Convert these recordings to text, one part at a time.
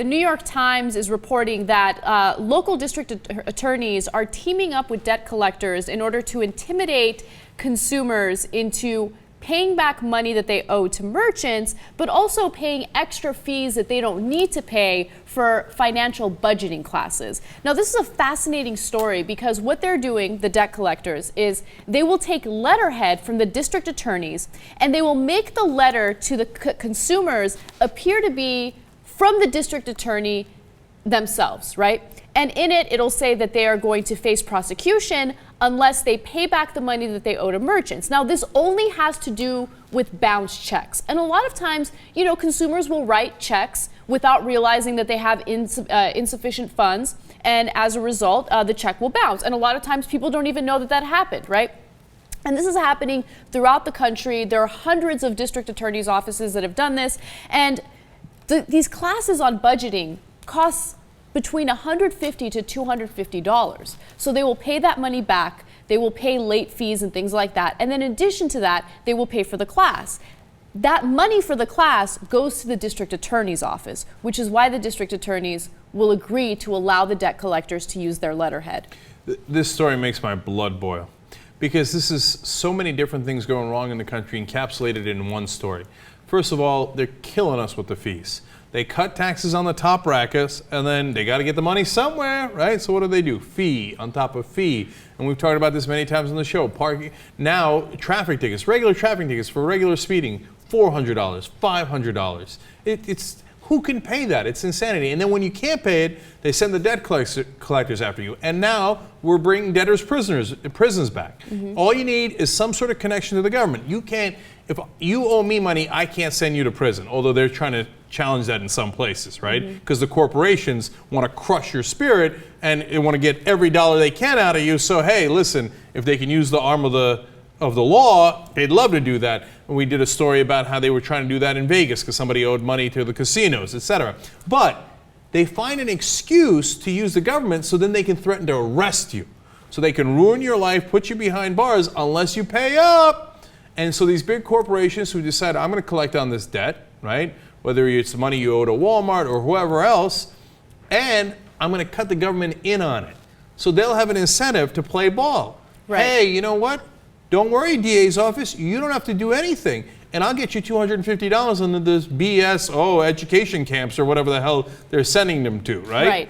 The New York Times is reporting that local district attorneys are teaming up with debt collectors in order to intimidate consumers into paying back money that they owe to merchants, but also paying extra fees that they don't need to pay for financial budgeting classes. Now, this is a fascinating story because what they're doing, the debt collectors, is they will take letterhead from the district attorneys and they will make the letter to the consumers appear to be from the district attorney themselves, right? And in it, it'll say that they are going to face prosecution unless they pay back the money that they owe to merchants. Now, this only has to do with bounced checks. And a lot of times, you know, consumers will write checks without realizing that they have insufficient funds. And as a result, the check will bounce. And a lot of times people don't even know that that happened, right? And this is happening throughout the country. There are hundreds of district attorneys' offices that have done this. And these classes on budgeting cost between $150 to $250. So they will pay that money back, they will pay late fees and things like that, and then in addition to that, they will pay for the class. That money for the class goes to the district attorney's office, which is why the district attorneys will agree to allow the debt collectors to use their letterhead. This story makes my blood boil because this is so many different things going wrong in the country encapsulated in one story. First of all, they're killing us with the fees. They cut taxes on the top brackets, and then they got to get the money somewhere, right? So what do? Fee on top of fee. And we've talked about this many times on the show. Parking. Now, traffic tickets, regular traffic tickets for regular speeding, $400, $500. It's who can pay that? It's insanity. And then when you can't pay it, they send the debt collectors after you. And now we're bringing debtors' prisons back. Mm-hmm. All you need is some sort of connection to the government. You can't. If you owe me money, I can't send you to prison, although they're trying to challenge that in some places, right? Because the corporations want to crush your spirit and they want to get every dollar they can out of you. So, hey, listen, if they can use the arm of the law, they'd love to do that. And we did a story about how they were trying to do that in Vegas because somebody owed money to the casinos, etc. But they find an excuse to use the government so then they can threaten to arrest you. So they can ruin your life, put you behind bars unless you pay up. And so these big corporations who decide, I'm going to collect on this debt, right? Whether it's money you owe to Walmart or whoever else, and I'm going to cut the government in on it. So they'll have an incentive to play ball. Right. Hey, you know what? Don't worry, DA's office. You don't have to do anything. And I'll get you $250 into this BS, education camps or whatever the hell they're sending them to, right? Right.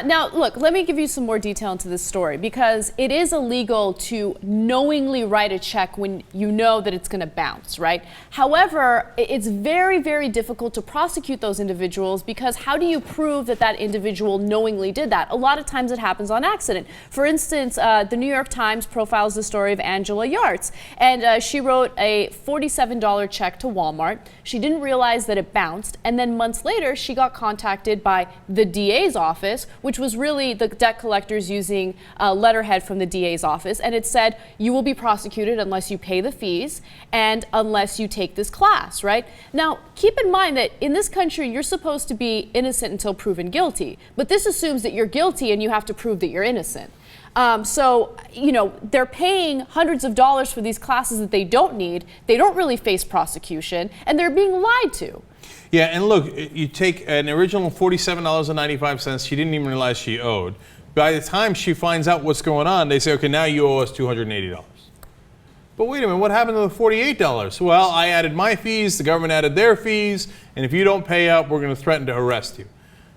Now, look, let me give you some more detail into this story because it is illegal to knowingly write a check when you know that it's going to bounce, right? However, it's very, very difficult to prosecute those individuals because how do you prove that that individual knowingly did that? A lot of times it happens on accident. For instance, the New York Times profiles the story of Angela Yartz, and she wrote a $47 check to Walmart. She didn't realize that it bounced, and then months later, she got contacted by the DA's office, which was really the debt collectors using letterhead from the DA's office. And it said, you will be prosecuted unless you pay the fees and unless you take this class, right? Now, keep in mind that in this country, you're supposed to be innocent until proven guilty. But this assumes that you're guilty and you have to prove that you're innocent. So, you know, they're paying hundreds of dollars for these classes that they don't need. They don't really face prosecution, and they're being lied to. Yeah, and look, you take an original $47.95 she didn't even realize she owed. By the time she finds out what's going on, they say, okay, now you owe us $280. But wait a minute, what happened to the $48? Well, I added my fees, the government added their fees, and if you don't pay up, we're going to threaten to arrest you.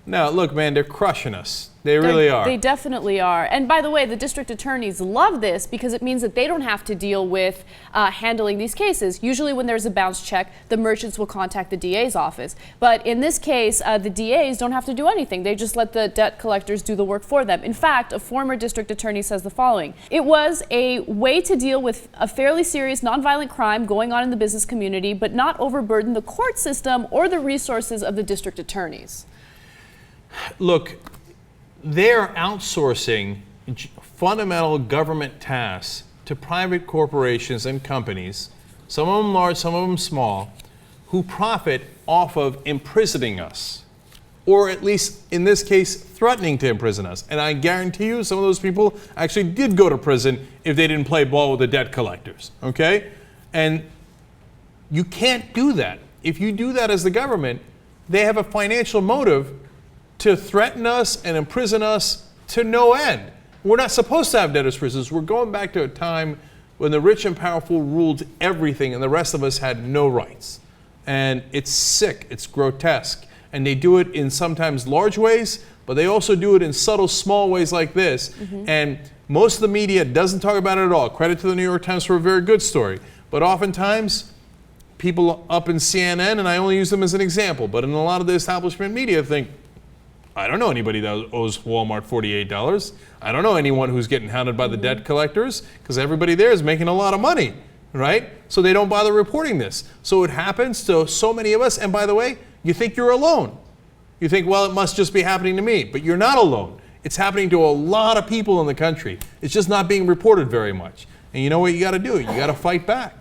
Now, look, man, they're crushing us. They really are. They definitely are. And by the way, the district attorneys love this because it means that they don't have to deal with handling these cases. Usually when there's a bounce check, the merchants will contact the DA's office. But in this case, the DAs don't have to do anything. They just let the debt collectors do the work for them. In fact, a former district attorney says the following: it was a way to deal with a fairly serious nonviolent crime going on in the business community, but not overburden the court system or the resources of the district attorneys. Look, they're outsourcing fundamental government tasks to private corporations and companies, some of them large, some of them small, who profit off of imprisoning us, or at least in this case, threatening to imprison us. And I guarantee you some of those people actually did go to prison if they didn't play ball with the debt collectors, okay? And you can't do that. If you do that as the government, they have a financial motive to threaten us and imprison us to no end. We're not supposed to have debtors' prisons. We're going back to a time when the rich and powerful ruled everything and the rest of us had no rights. And it's sick, it's grotesque. And they do it in sometimes large ways, but they also do it in subtle, small ways like this. And most of the media doesn't talk about it at all. Credit to the New York Times for a very good story. But oftentimes, people up in CNN, and I only use them as an example, but in a lot of the establishment media think, I don't know anybody that owes Walmart $48. I don't know anyone who's getting hounded by the debt collectors, because everybody there is making a lot of money, right? So they don't bother reporting this. So it happens to so many of us, and by the way, you think you're alone. You think, well, it must just be happening to me, but you're not alone. It's happening to a lot of people in the country. It's just not being reported very much. And you know what you got to do? You got to fight back.